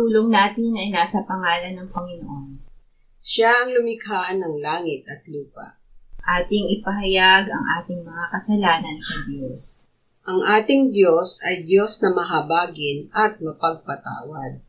pagtulong natin ay nasa pangalan ng Panginoon. Siya ang lumikha ng langit at lupa. Ating ipahayag ang ating mga kasalanan sa Diyos. Ang ating Diyos ay Diyos na mahabagin at mapagpatawad.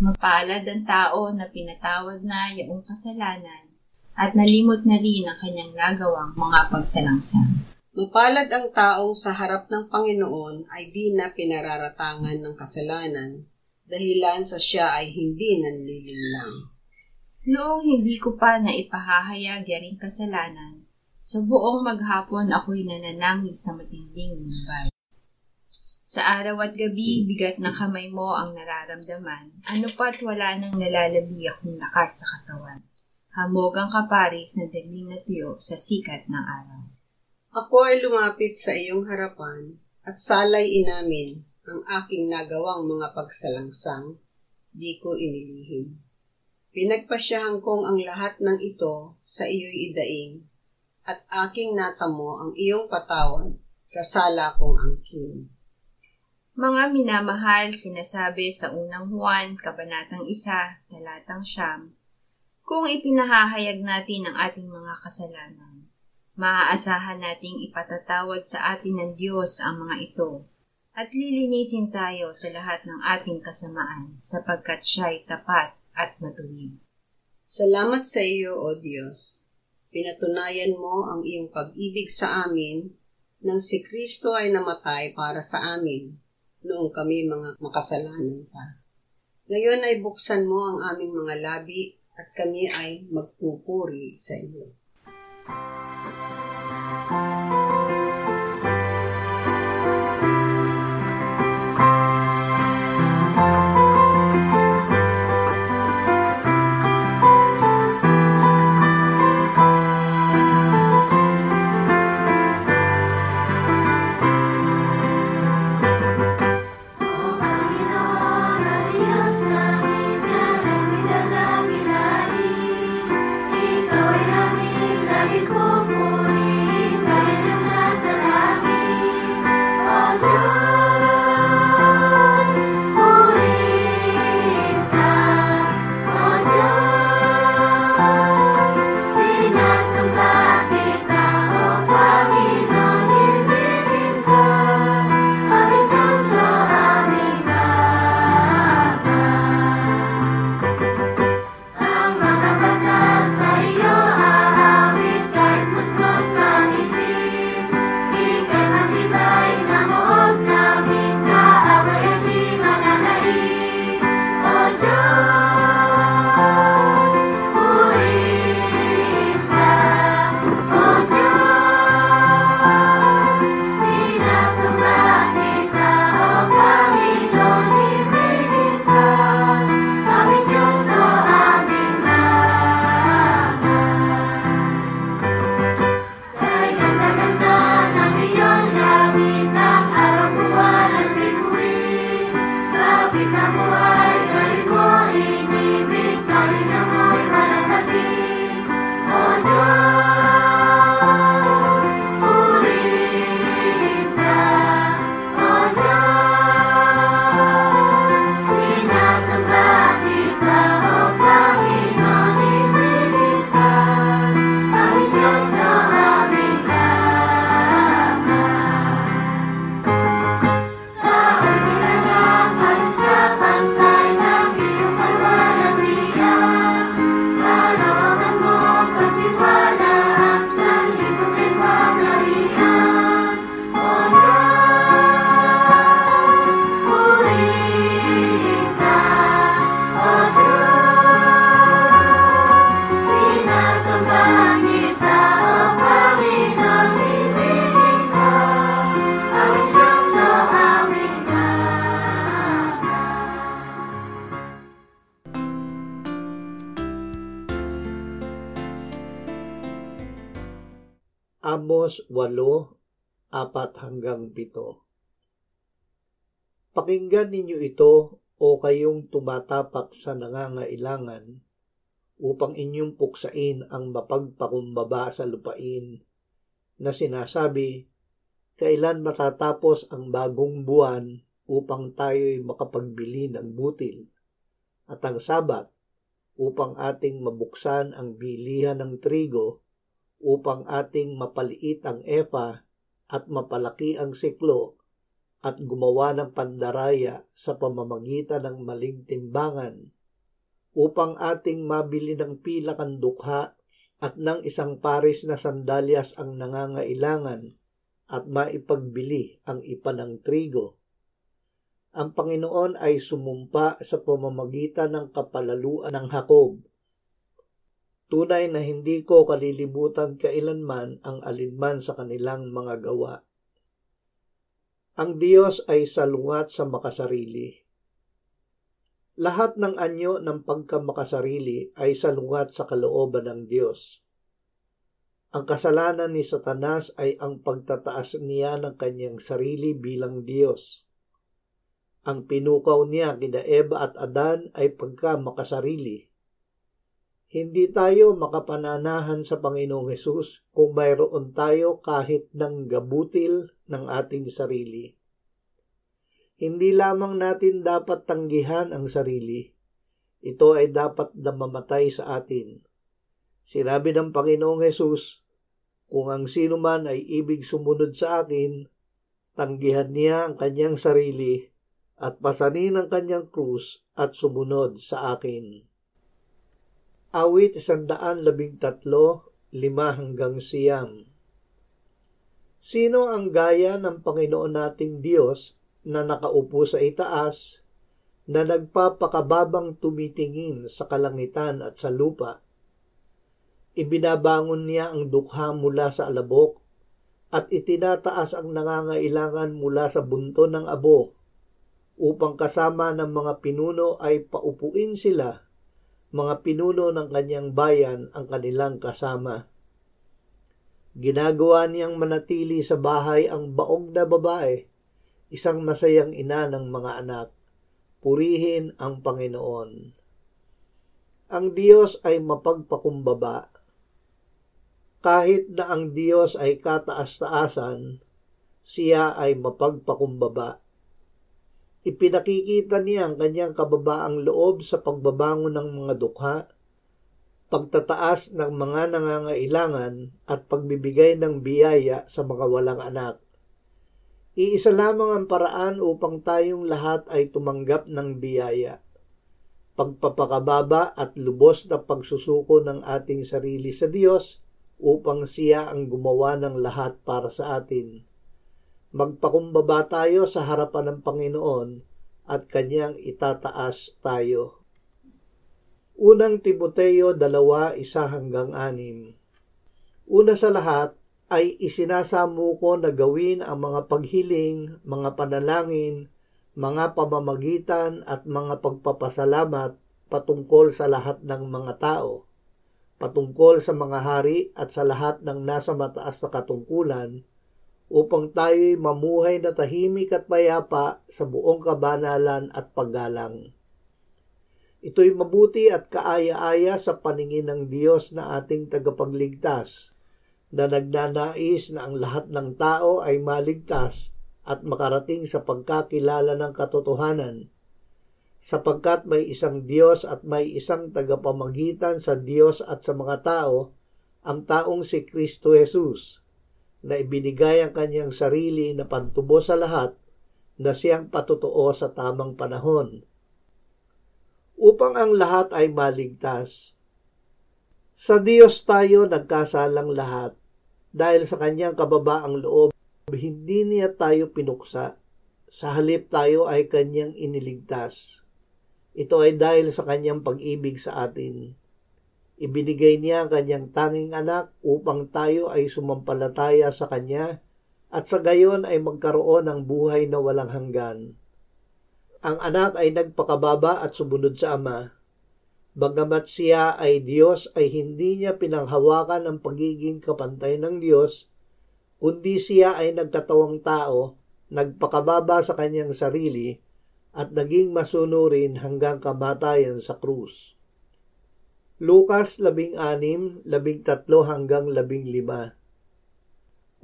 Mapalad ang tao na pinatawad na iyong kasalanan at nalimot na rin ang kanyang nagawang mga pagsalangsang. Mapalad ang taong sa harap ng Panginoon ay di na pinararatangan ng kasalanan, dahilan sa siya ay hindi nanlilinlang. Noong hindi ko pa naipahahayag yaring kasalanan, sa buong maghapon ako'y nananangis sa matinding lumbay. Sa araw at gabi, bigat na kamay mo ang nararamdaman, ano pa't wala nang nalalabi akong lakas sa katawan. Hamog ang kaparis ng dagling na tuyo sa sikat ng araw. Ako ay lumapit sa iyong harapan at salay inamin ang aking nagawang mga pagsalangsang, di ko inilihim. Pinagpasyahan kong ang lahat ng ito sa iyo'y idaing, at aking natamo ang iyong patawad sa sala kong angkin. Mga minamahal, sinasabi sa unang Juan, Kabanatang 1, Talatang 9, kung ipinahahayag natin ang ating mga kasalanan, maaasahan nating ipatatawad sa atin ng Diyos ang mga ito, at lilinisin tayo sa lahat ng ating kasamaan, sapagkat siya'y tapat at matuwid. Salamat sa iyo, O Diyos. Pinatunayan mo ang iyong pag-ibig sa amin nang si Kristo ay namatay para sa amin noong kami mga makasalanan pa. Ngayon ay buksan mo ang aming mga labi at kami ay magpupuri sa iyo. Ang mga batas sa iyo aawit kahit mas Amos 8:4-7. Pakinggan ninyo ito o kayong tumatapak sa nangangailangan upang inyong puksain ang mapagpakumbaba sa lupain na sinasabi, kailan matatapos ang bagong buwan upang tayo'y makapagbili ng butil at ang Sabat upang ating mabuksan ang bilihan ng trigo upang ating mapaliit ang efa at mapalaki ang siklo at gumawa ng pandaraya sa pamamagitan ng maling timbangan upang ating mabili ng pilakang dukha at ng isang pares na sandalyas ang nangangailangan at maipagbili ang ipa ng trigo. Ang Panginoon ay sumumpa sa pamamagitan ng kapalaluan ng Jacob. Tunay na hindi ko kalilimutan kailanman ang alinman sa kanilang mga gawa. Ang Diyos ay salungat sa makasarili. Lahat ng anyo ng pagkamakasarili ay salungat sa kalooban ng Diyos. Ang kasalanan ni Satanas ay ang pagtataas niya ng kanyang sarili bilang Diyos. Ang pinukaw niya kina Eva at Adan ay pagkamakasarili. Hindi tayo makapananahan sa Panginoong Hesus kung mayroon tayo kahit ng gabutil ng ating sarili. Hindi lamang natin dapat tanggihan ang sarili. Ito ay dapat na mamatay sa atin. Sinabi ng Panginoong Hesus, kung ang sino man ay ibig sumunod sa akin, tanggihan niya ang kanyang sarili at pasanin ang kanyang krus at sumunod sa akin. Awit 113:5-9. Sino ang gaya ng Panginoon nating Diyos na nakaupo sa itaas, na nagpapakababang tumitingin sa kalangitan at sa lupa? Ibinabangon niya ang dukha mula sa alabok at itinataas ang nangangailangan mula sa bunto ng abo upang kasama ng mga pinuno ay paupuin sila, mga pinuno ng kanyang bayan ang kanilang kasama. Ginagawa niyang manatili sa bahay ang baog na babae, isang masayang ina ng mga anak. Purihin ang Panginoon. Ang Diyos ay mapagpakumbaba. Kahit na ang Diyos ay kataas-taasan, siya ay mapagpakumbaba. Ipinakikita niya ang kanyang kababaang loob sa pagbabangon ng mga dukha, pagtataas ng mga nangangailangan at pagbibigay ng biyaya sa mga walang anak. Iisa lamang ang paraan upang tayong lahat ay tumanggap ng biyaya. Pagpapakababa at lubos na pagsusuko ng ating sarili sa Diyos upang siya ang gumawa ng lahat para sa atin. Magpakumbaba tayo sa harapan ng Panginoon at kanyang itataas tayo. Unang Timoteo 2:1-6. Una sa lahat ay isinasamo ko na gawin ang mga paghiling, mga panalangin, mga pamamagitan at mga pagpapasalamat patungkol sa lahat ng mga tao, patungkol sa mga hari at sa lahat ng nasa mataas na katungkulan, upang tayo'y mamuhay na tahimik at payapa sa buong kabanalan at paggalang. Ito'y mabuti at kaaya-aya sa paningin ng Diyos na ating tagapagligtas, na nagnanais na ang lahat ng tao ay maligtas at makarating sa pagkakilala ng katotohanan, sapagkat may isang Diyos at may isang tagapamagitan sa Diyos at sa mga tao, ang taong si Kristo Jesus, na ibinigay ang kanyang sarili na pantubo sa lahat, na siyang patotoo sa tamang panahon, upang ang lahat ay maligtas. Sa Diyos tayo nagkasalang lahat, dahil sa kanyang kababaang loob, hindi niya tayo pinuksa. Sa halip tayo ay kanyang iniligtas. Ito ay dahil sa kanyang pag-ibig sa atin. Ibinigay niya ang kanyang tanging anak upang tayo ay sumampalataya sa kanya at sa gayon ay magkaroon ng buhay na walang hanggan. Ang anak ay nagpakababa at sumunod sa ama. Bagamat siya ay Diyos, ay hindi niya pinanghawakan ang pagiging kapantay ng Diyos kundi siya ay nagkatawang tao, nagpakababa sa kanyang sarili, at naging masunurin hanggang kamatayan sa krus. Lucas 16:13-15.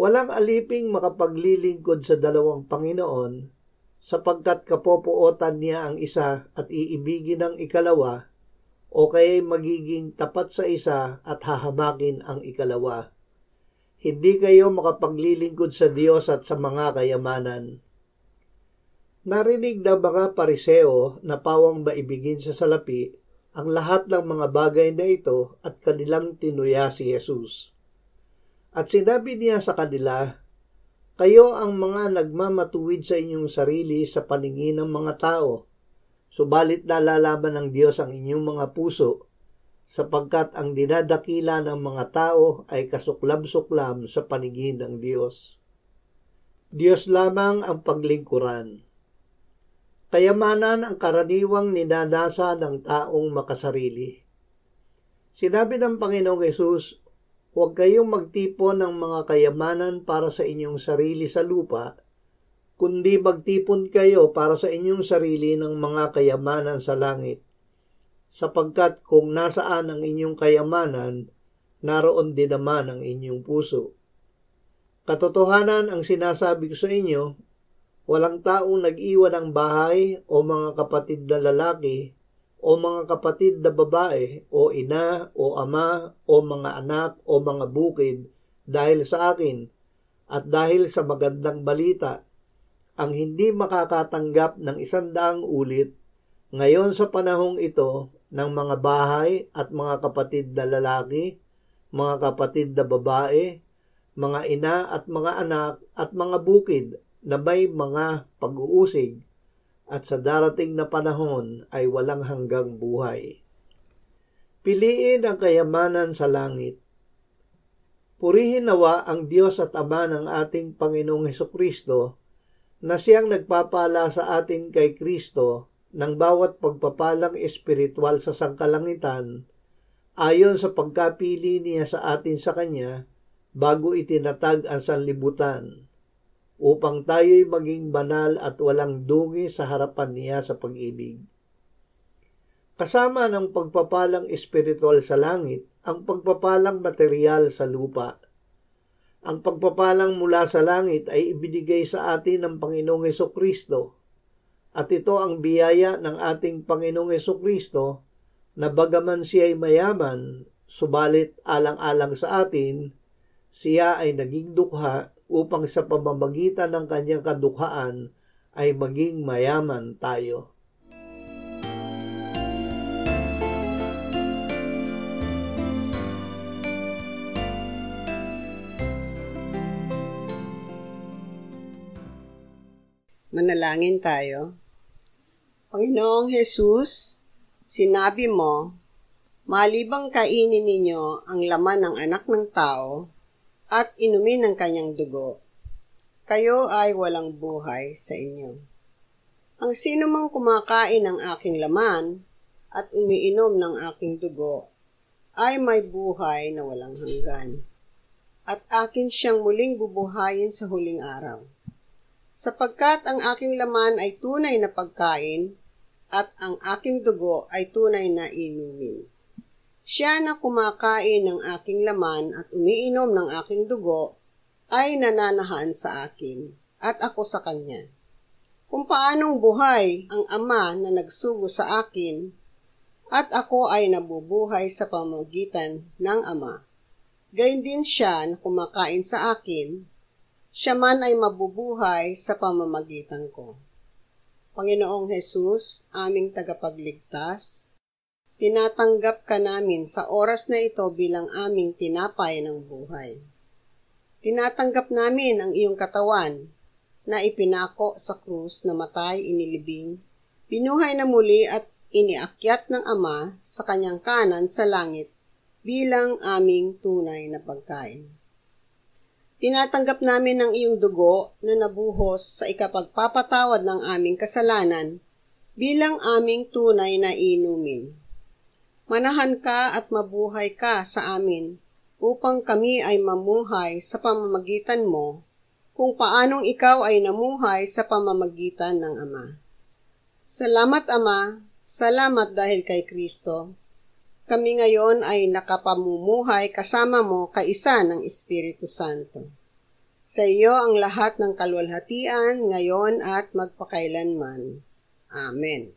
Walang aliping makapaglilingkod sa dalawang Panginoon, sapagkat kapopuotan niya ang isa at iibigin ang ikalawa, o kaya'y magiging tapat sa isa at hahamakin ang ikalawa. Hindi kayo makapaglilingkod sa Diyos at sa mga kayamanan. Narinig ng mga Pariseo na pawang maibigin sa salapi ang lahat ng mga bagay na ito at kanilang tinuya si Jesus. At sinabi niya sa kanila, kayo ang mga nagmamatuwid sa inyong sarili sa paningin ng mga tao, subalit nalalaman ng Diyos ang inyong mga puso, sapagkat ang dinadakila ng mga tao ay kasuklam-suklam sa paningin ng Diyos. Diyos lamang ang paglingkuran. Kayamanan ang karaniwang ninanasa ng taong makasarili. Sinabi ng Panginoong Hesus, huwag kayong magtipon ng mga kayamanan para sa inyong sarili sa lupa, kundi magtipon kayo para sa inyong sarili ng mga kayamanan sa langit. Sapagkat kung nasaan ang inyong kayamanan, naroon din naman ang inyong puso. Katotohanan ang sinasabi ko sa inyo, walang taong nag-iwan ng bahay o mga kapatid na lalaki o mga kapatid na babae o ina o ama o mga anak o mga bukid dahil sa akin at dahil sa magandang balita ang hindi makakatanggap ng 100 ulit ngayon sa panahong ito ng mga bahay at mga kapatid na lalaki, mga kapatid na babae, mga ina at mga anak at mga bukid na may mga pag-uusig at sa darating na panahon ay walang hanggang buhay. Piliin ang kayamanan sa langit. Purihin nawa ang Diyos at Ama ng ating Panginoong Hesukristo na siyang nagpapala sa atin kay Kristo ng bawat pagpapalang espiritual sa sangkalangitan ayon sa pagkapili niya sa atin sa Kanya bago itinatag ang sanlibutan, upang tayo'y maging banal at walang dungi sa harapan niya sa pag-ibig. Kasama ng pagpapalang espiritual sa langit, ang pagpapalang material sa lupa. Ang pagpapalang mula sa langit ay ibinigay sa atin ng Panginoong Hesukristo, at ito ang biyaya ng ating Panginoong Hesukristo na bagaman siya ay mayaman, subalit alang-alang sa atin, siya ay naging dukha upang sa pamamagitan ng kanyang kadukhaan ay maging mayaman tayo. Manalangin tayo. Panginoong Hesus, sinabi mo, malibang kainin ninyo ang laman ng anak ng tao at inumin ang kanyang dugo, kayo ay walang buhay sa inyo. Ang sino mang kumakain ng aking laman at umiinom ng aking dugo ay may buhay na walang hanggan, at akin siyang muling bubuhayin sa huling araw. Sapagkat ang aking laman ay tunay na pagkain at ang aking dugo ay tunay na inumin. Siya na kumakain ng aking laman at umiinom ng aking dugo ay nananahan sa akin at ako sa kanya. Kung paanong buhay ang Ama na nagsugo sa akin at ako ay nabubuhay sa pamamagitan ng Ama, gayon din siya na kumakain sa akin, siya man ay mabubuhay sa pamamagitan ko. Panginoong Hesus, aming tagapagligtas, tinatanggap ka namin sa oras na ito bilang aming tinapay ng buhay. Tinatanggap namin ang iyong katawan na ipinako sa krus na matay inilibing, binuhay na muli at iniakyat ng Ama sa kanyang kanan sa langit bilang aming tunay na pagkain. Tinatanggap namin ang iyong dugo na nabuhos sa ikapagpapatawad ng aming kasalanan bilang aming tunay na inumin. Manahan ka at mabuhay ka sa amin upang kami ay mamuhay sa pamamagitan mo, kung paanong ikaw ay namuhay sa pamamagitan ng Ama. Salamat, Ama. Salamat dahil kay Kristo. Kami ngayon ay nakapamumuhay kasama mo kaisa ng Espiritu Santo. Sa iyo ang lahat ng kaluwalhatian ngayon at magpakailanman. Amen.